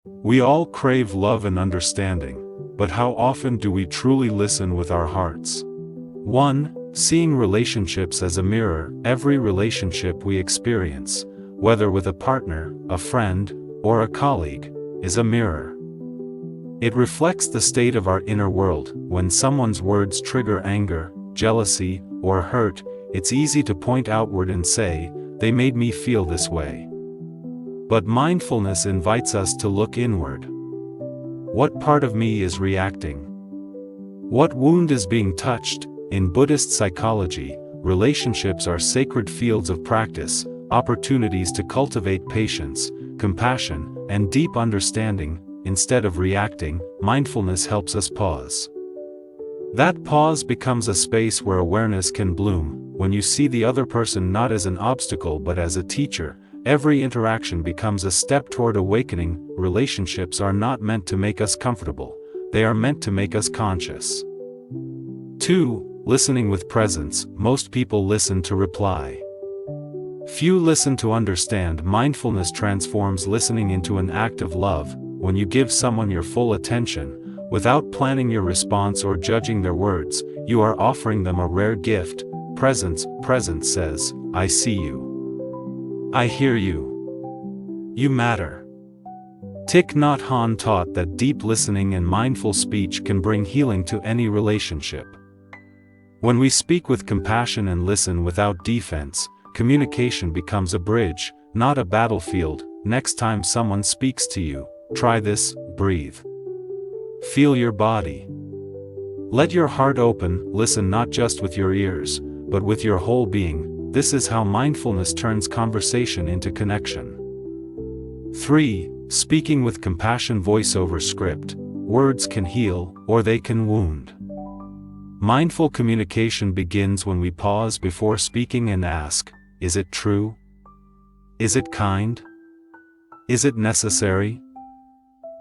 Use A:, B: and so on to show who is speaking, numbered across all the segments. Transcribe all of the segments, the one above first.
A: We all crave love and understanding, but how often do we truly listen with our hearts? 1. Seeing relationships as a mirror. Every relationship we experience, whether with a partner, a friend, or a colleague, is a mirror. It reflects the state of our inner world. When someone's words trigger anger, jealousy, or hurt, it's easy to point outward and say, "They made me feel this way." But mindfulness invites us to look inward. What part of me is reacting? What wound is being touched? In Buddhist psychology, relationships are sacred fields of practice, opportunities to cultivate patience, compassion, and deep understanding. Instead of reacting, mindfulness helps us pause. That pause becomes a space where awareness can bloom. When you see the other person not as an obstacle but as a teacher, every interaction becomes a step toward awakening. Relationships are not meant to make us comfortable, they are meant to make us conscious. 2. Listening with presence. Most people listen to reply. Few listen to understand. Mindfulness transforms listening into an act of love. When you give someone your full attention, without planning your response or judging their words, you are offering them a rare gift. Presence. Presence says, "I see you. I hear you. You matter." Thich Nhat Hanh taught that deep listening and mindful speech can bring healing to any relationship. When we speak with compassion and listen without defense, communication becomes a bridge, not a battlefield. Next time someone speaks to you, try this: breathe. Feel your body. Let your heart open. Listen not just with your ears, but with your whole being. This is how mindfulness turns conversation into connection. 3. Speaking with compassion. Voice over script. Words can heal, or they can wound. Mindful communication begins when we pause before speaking and ask, is it true? Is it kind? Is it necessary?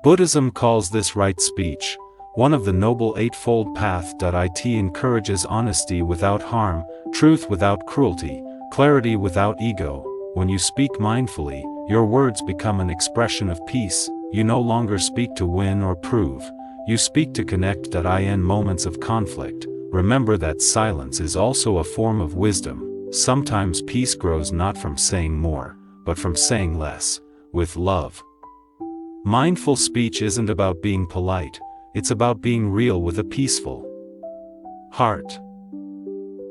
A: Buddhism calls this right speech. One of the Noble Eightfold Path. It encourages honesty without harm, truth without cruelty, clarity without ego. When you speak mindfully, your words become an expression of peace. You no longer speak to win or prove. You speak to connect. In moments of conflict, remember that silence is also a form of wisdom. Sometimes peace grows not from saying more, but from saying less, with love. Mindful speech isn't about being polite, it's about being real with a peaceful heart.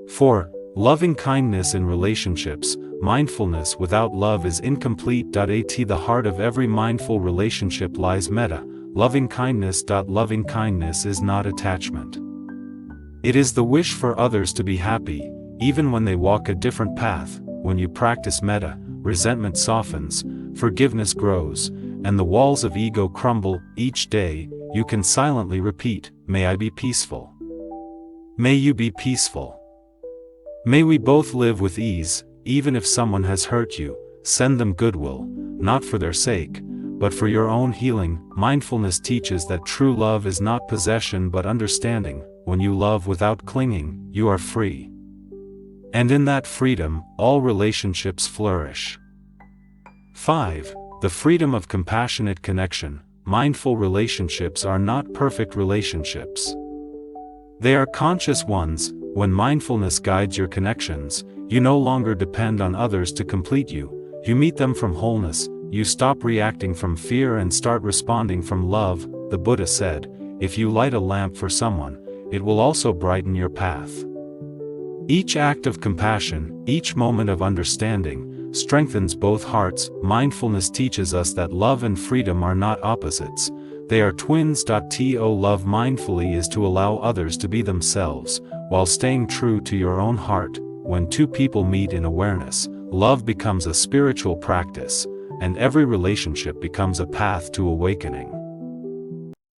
A: 4. Loving kindness in relationships. Mindfulness without love is incomplete. At the heart of every mindful relationship lies metta, loving kindness. Loving kindness is not attachment. It is the wish for others to be happy, even when they walk a different path. When you practice metta, resentment softens, forgiveness grows, and the walls of ego crumble. Each day, you can silently repeat, "May I be peaceful. May you be peaceful. May we both live with ease." Even if someone has hurt you, send them goodwill, not for their sake, but for your own healing. Mindfulness teaches that true love is not possession but understanding. When you love without clinging, you are free. And in that freedom, all relationships flourish. 5. The freedom of compassionate connection. Mindful relationships are not perfect relationships. They are conscious ones. When mindfulness guides your connections, you no longer depend on others to complete you. You meet them from wholeness. You stop reacting from fear and start responding from love. The Buddha said, "If you light a lamp for someone, it will also brighten your path." Each act of compassion, each moment of understanding, strengthens both hearts. Mindfulness teaches us that love and freedom are not opposites, they are twins. To love mindfully is to allow others to be themselves, while staying true to your own heart. When two people meet in awareness, love becomes a spiritual practice, and every relationship becomes a path to awakening.